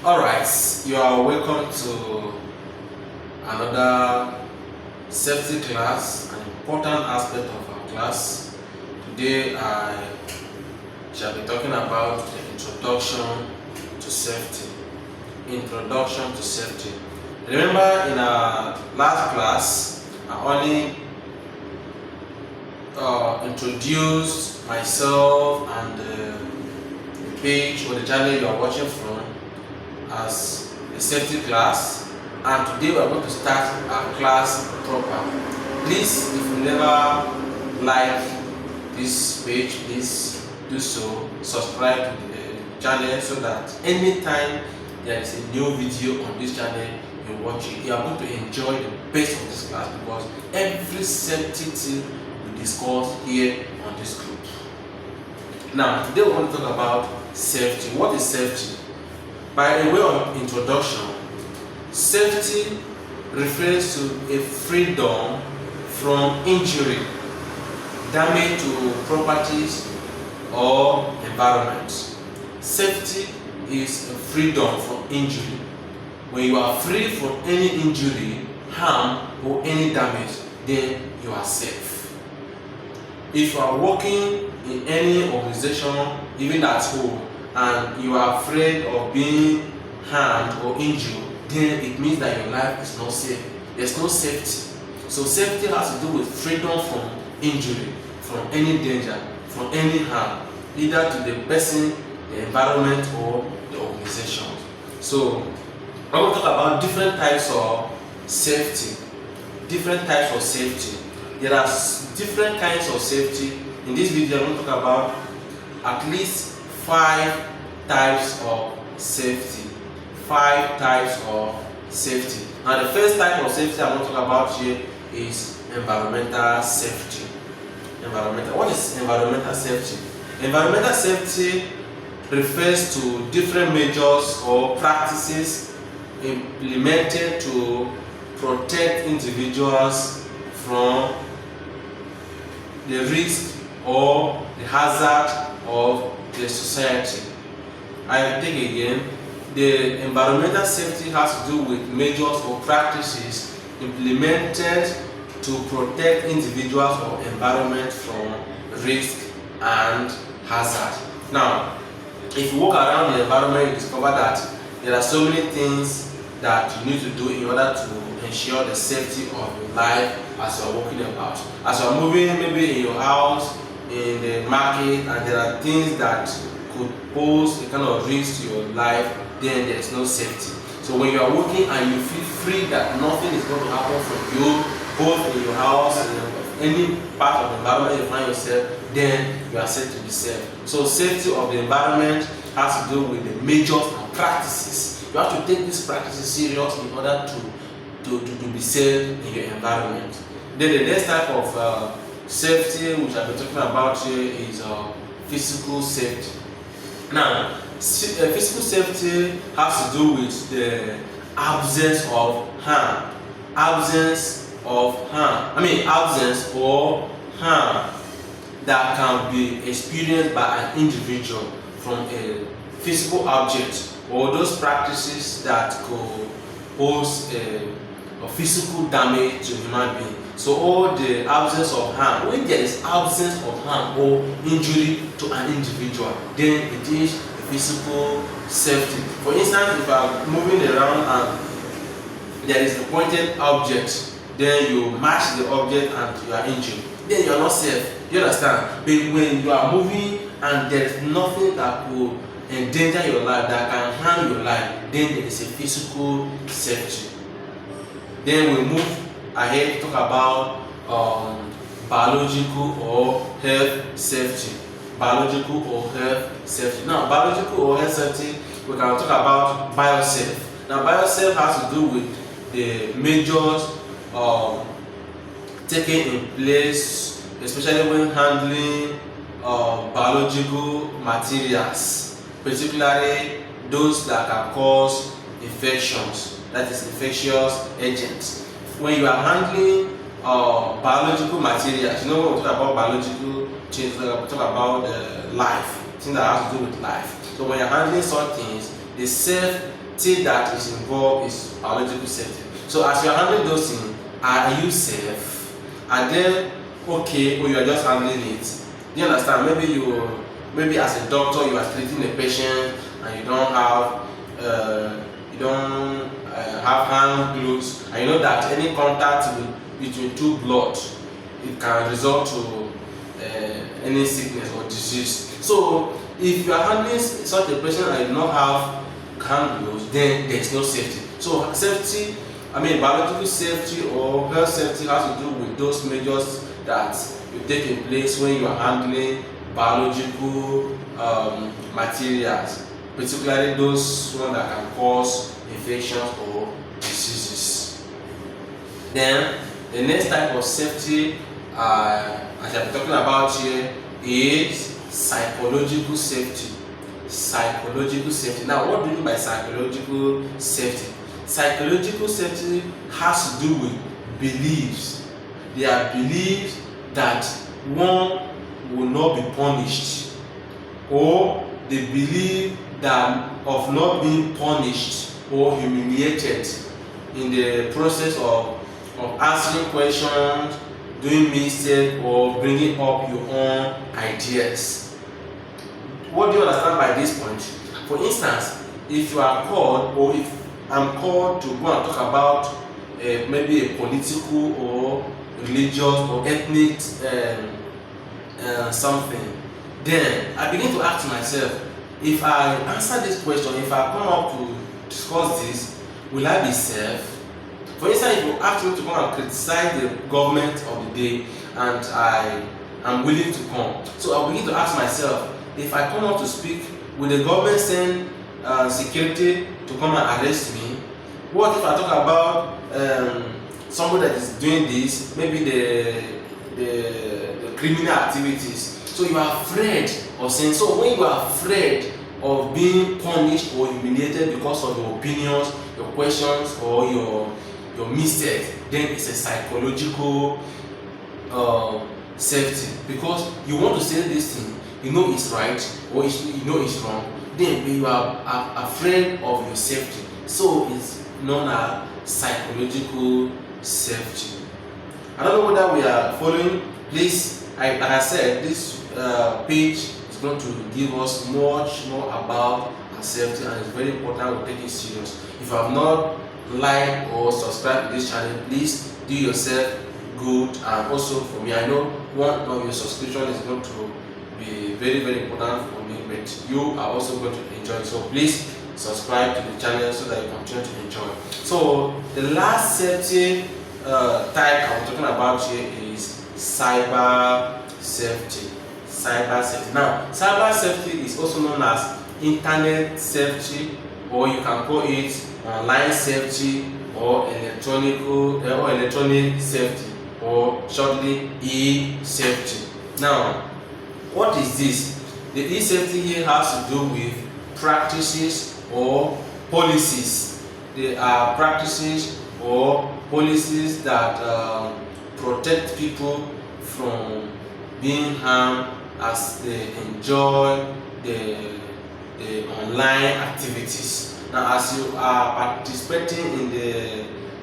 Alright, you are welcome to another safety class, an important aspect of our class. Today I shall be talking about the introduction to safety. Introduction to safety. Remember in our last class, I only introduced myself and the page or the channel you are watching from as a safety class, and today we are going to start our class proper. Please, if you never like this page, please do so. Subscribe to the channel so that anytime there is a new video on this channel, you watch it. You are going to enjoy the best of this class because every safety thing we discuss here on this group. Now, today we want to talk about safety. What is safety? By way of introduction, safety refers to a freedom from injury, damage to properties or environment. Safety is a freedom from injury. When you are free from any injury, harm or any damage, then you are safe. If you are working in any organization, even at home, and you are afraid of being harmed or injured, then it means that your life is not safe. There's no safety. So safety has to do with freedom from injury, from any danger, from any harm, either to the person, the environment, or the organization. So I want to talk about different types of safety. Different types of safety. There are different kinds of safety. In this video, I want to talk about at least 5 types of safety. 5 types of safety. Now, the first type of safety I want to talk about here is environmental safety. What is environmental safety? Environmental safety refers to different measures or practices implemented to protect individuals from the risk or the hazard of the society. I think again, the environmental safety has to do with measures or practices implemented to protect individuals or environment from risk and hazard. Now, if you walk around the environment, you discover that there are so many things that you need to do in order to ensure the safety of your life as you are walking about. As you are moving, maybe in your house, in the market, and there are things that could pose a kind of risk to your life, then there is no safety. So when you are walking and you feel free that nothing is going to happen from you, both in your house and in any part of the environment you find yourself, then you are said to be safe. So safety of the environment has to do with the measures and practices. You have to take these practices serious in order to be safe in your environment. Then the next type of safety which I've been talking about here is physical safety. Now, physical safety has to do with the absence of harm. Absence or harm that can be experienced by an individual from a physical object or those practices that could pose a physical damage to human being. So all the absence of harm, when there is absence of harm or injury to an individual, then it is a physical safety. For instance, if you are moving around and there is a pointed object, then you match the object and you are injured, then you are not safe. You understand? But when you are moving and there is nothing that will endanger your life, that can harm your life, then there is a physical safety. Then we move ahead to talk about biological or health safety. Biological or health safety. Now, biological or health safety, we can talk about biosafe. Now, biosafe has to do with the measures taken in place, especially when handling biological materials, particularly those that can cause infections, that is infectious agents. When you are handling biological materials, you know when we talk about biological change, we talk about life, things that has to do with life. So when you're handling such things, the safe thing that is involved is biological safety. So as you are handling those things, are you safe? Are they okay, or you are just handling it? Do you understand? Maybe as a doctor you are treating a patient and you don't have hand gloves, and you know that any contact between two blood, it can result to any sickness or disease. So if you are handling such a patient and you do not have hand gloves, then there is no safety. So safety, biological safety or health safety has to do with those measures that you take in place when you are handling biological materials, particularly those ones that can cause infections or diseases. Then the next type of safety as I'm talking about here is psychological safety. Psychological safety. Now, what do you mean by psychological safety? Psychological safety has to do with beliefs. There are beliefs that one will not be punished, or they believe that of not being punished or humiliated in the process of answering questions, doing mistakes, or bringing up your own ideas. What do you understand by this point? For instance, if you are called, or if I'm called to go and talk about maybe a political or religious or ethnic something, then I begin to ask myself, if I answer this question, if I come up to discuss this, will I be safe? For instance, if you ask me to come and criticize the government of the day, and I am willing to come, so I begin to ask myself, if I come up to speak, will the government send security to come and arrest me? What if I talk about somebody that is doing this, maybe the criminal activities? So you are afraid of saying. So when you are afraid of being punished or humiliated because of your opinions, your questions, or your mistakes, then it's a psychological safety, because you want to say this thing, you know it's right or you know it's wrong, then you are afraid of your safety. So it's known as psychological safety. I don't know whether we are following. Please, like I said, this page is going to give us much more about our safety, and it's very important we take it serious. If you have not liked or subscribed to this channel, please do yourself good. And also for me, I know one of your subscription is going to be very, very important for me, but you are also going to enjoy it. So please subscribe to the channel so that you continue to enjoy. So the last safety type I'm talking about here is cyber safety. Cyber safety. Now, cyber safety is also known as internet safety, or you can call it online safety, or electronic safety, or shortly e-safety. Now, what is this? The e-safety here has to do with practices or policies. They are practices or policies that protect people from being harmed as they enjoy the online activities. Now, as you are participating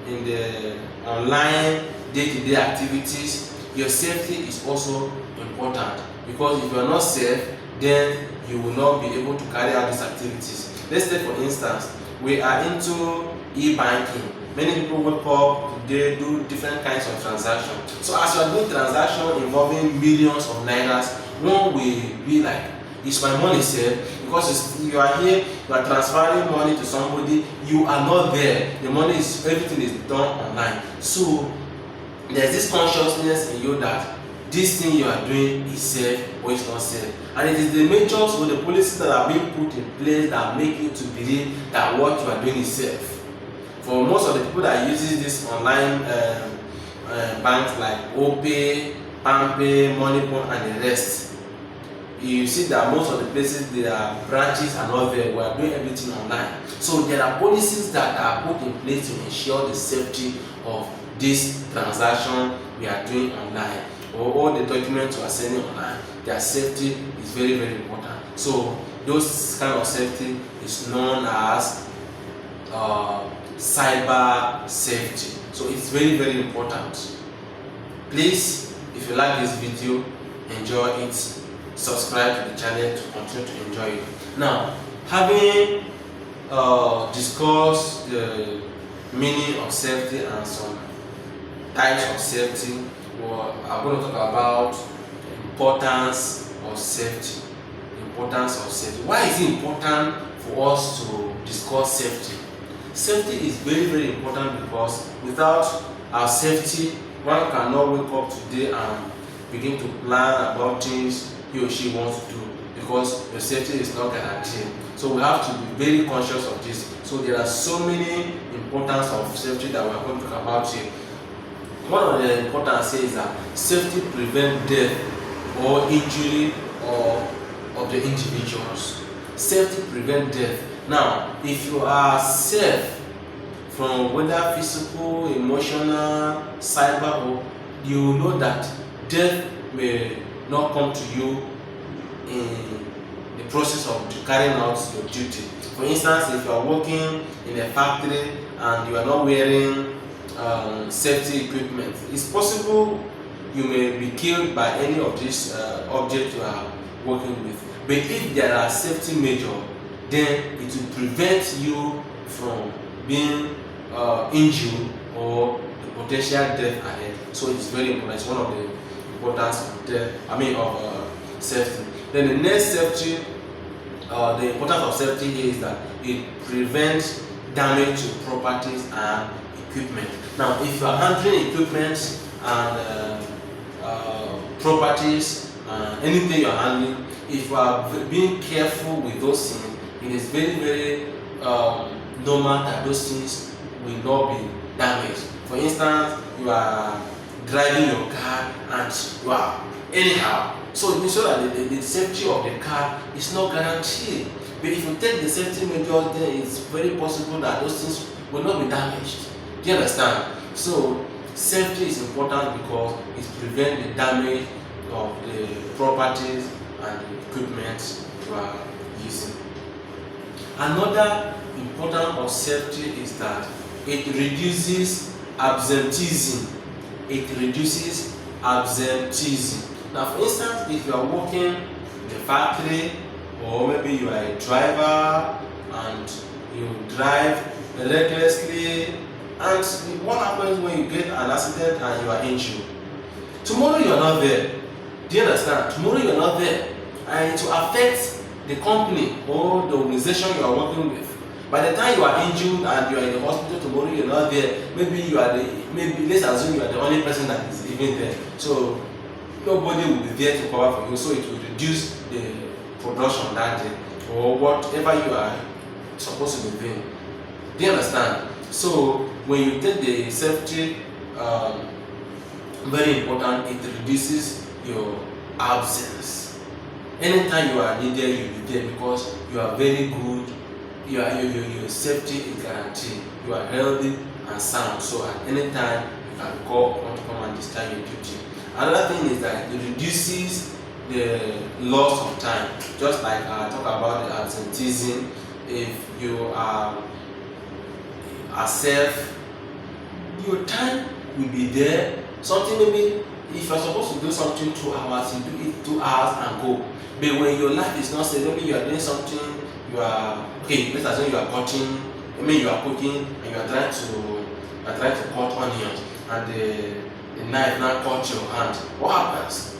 in the online day-to-day activities, your safety is also important, because if you are not safe, then you will not be able to carry out these activities. Let's take for instance, we are into e-banking. Many people wake up today, do different kinds of transactions. So as you are doing transactions involving millions of nairas, one will be like, is my money safe? Because you are here, you are transferring money to somebody, you are not there. The money is, everything is done online. So there's this consciousness in you that this thing you are doing is safe or it's not safe. And it is the measures or the policies that are being put in place that make you to believe that what you are doing is safe. For most of the people that uses this online banks like OPay, PalmPay, MoneyPoint, and the rest, you see that most of the places, their branches are not there. We are doing everything online. So there are policies that are put in place to ensure the safety of this transaction we are doing online, or all the documents we are sending online. Their safety is very, very important. So those kind of safety is known as cyber safety. So it's very, very important. Please, if you like this video, enjoy it, subscribe to the channel to continue to enjoy it. Now, having discussed the meaning of safety and some types of safety, I'm going to talk about the importance of safety. Why is it important for us to discuss safety? Safety is very, very important because without our safety, one cannot wake up today and begin to plan about things he or she wants to do, because your safety is not guaranteed. So we have to be very conscious of this. So there are so many importance of safety that we are going to talk about here. One of the importance is that safety prevents death or injury of the individuals. Safety prevents death. Now, if you are safe from whether physical, emotional, cyber, you know that death may not come to you in the process of carrying out your duty. For instance, if you are working in a factory and you are not wearing safety equipment, it's possible you may be killed by any of these objects you are working with. But if there are safety measures, then it will prevent you from being injured or the potential death ahead. So it's very important. It's one of the importance of safety. Then the next safety, the importance of safety is that it prevents damage to properties and equipment. Now, if you are handling equipment and properties, anything you are handling, if you are being careful with those things, it is very, very normal that those things will not be damaged. For instance, you are driving your car and you are anyhow. So it means that the safety of the car is not guaranteed. But if you take the safety measures, then it's very possible that those things will not be damaged. Do you understand? So safety is important because it prevents the damage of the properties and the equipment you are using. Another importance of safety is that it reduces absenteeism. Now, for instance, if you are working in a factory, or maybe you are a driver and you drive recklessly, and what happens when you get an accident and you are injured? Tomorrow you are not there. Do you understand? Tomorrow you are not there, and it will affect the company or the organization you are working with. By the time you are injured and you are in the hospital tomorrow, you are not there. Maybe let's assume you are the only person that is even there. So nobody will be there to cover for you. So it will reduce the production that day or whatever you are supposed to be doing. Do you understand? So when you take the safety, very important, it reduces your absence. Anytime you are needed, you will be there because you are very good. Your safety is guaranteed. You are healthy and sound. So at any time you can come and discharge your duty. Another thing is that it reduces the loss of time. Just like I talk about the absenteeism. If you are safe, your time will be there. Something maybe if you are supposed to do something 2 hours, you do it 2 hours and go. But when your life is not safe, maybe you are doing something, you are let's assume you are cutting, you are cooking and you are trying to cut onions and the knife now cut your hand. What happens?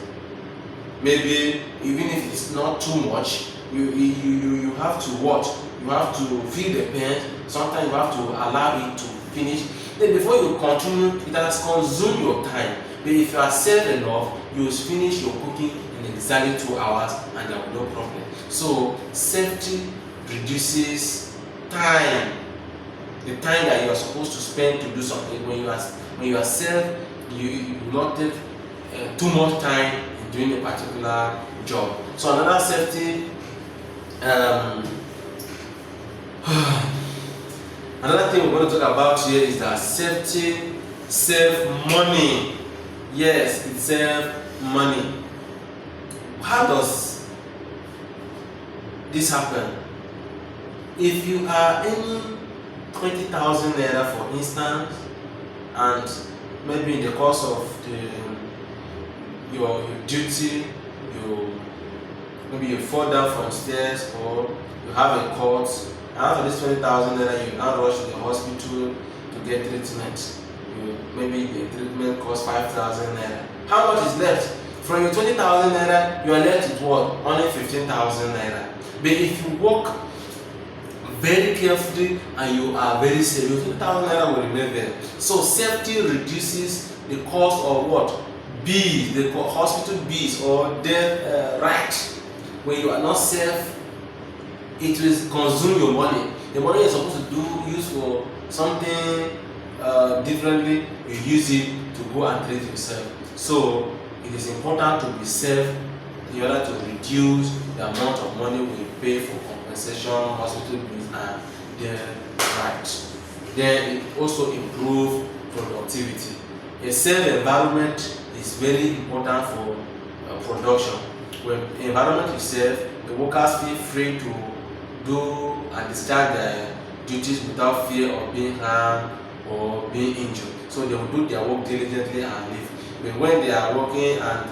Maybe even if it's not too much, you have to watch. You have to feel the pain. Sometimes you have to allow it to finish. Then before you continue, it has consumed your time. But if you are safe enough, you will finish your cooking in exactly 2 hours and there will be no problem. So safety reduces time. The time that you are supposed to spend to do something. When you are safe, you will not take too much time in doing a particular job. So another safety, another thing we're going to talk about here is that safety saves money. Yes, it saves money. How does this happen? If you are 20,000 naira for instance, and maybe in the course of your duty, maybe you fall down from stairs or you have a cut, and out of this 20,000 naira you now rush to the hospital to get treatment. Maybe the treatment costs 5,000 naira. How much is left? From your 20,000 naira, you are left with what? Only 15,000 naira. But if you work very carefully and you are very safe, your 20,000 naira will remain there. So safety reduces the cost of what? Bills, the hospital bills or death right. When you are not safe, it will consume your money. The money you're supposed to use for something differently, you use it to go and treat yourself. So it is important to be safe in order to reduce the amount of money we pay for compensation, hospital bills, and their rights. Then it also improves productivity. A safe environment is very important for production. When the environment is safe, the workers feel free to do and discharge their duties without fear of being harmed or being injured. So they will do their work diligently and leave. But when they are working and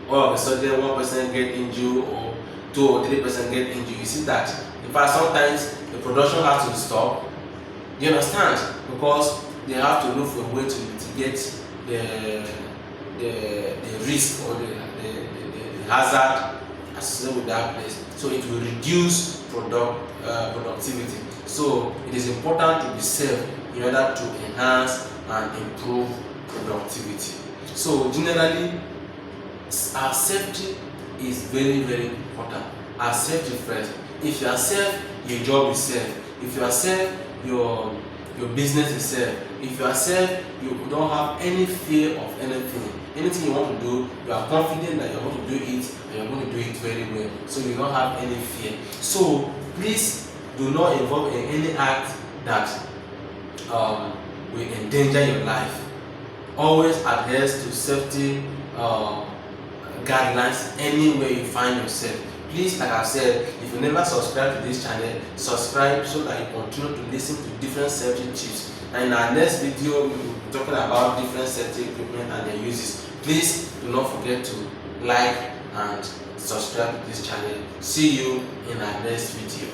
all of a sudden one person get injured or 2 or 3 person get injured, you see that in fact sometimes the production has to stop. You understand? Because they have to look for a way to mitigate the risk or the hazard associated with that place. So it will reduce productivity. So it is important to be safe in order to enhance and improve productivity. So generally, our safety is very, very important. Our safety first. If you are safe, your job is safe. If you are safe, your business is safe. If you are safe, you don't have any fear of anything. Anything you want to do, you are confident that you are going to do it and you are going to do it very well. So you don't have any fear. So please do not involve in any act that will endanger your life. Always adhere to safety guidelines anywhere you find yourself. Please, like I said, if you never subscribe to this channel, subscribe so that you continue to listen to different safety tips. And in our next video, we will be talking about different safety equipment and their uses. Please do not forget to like and subscribe to this channel. See you in our next video.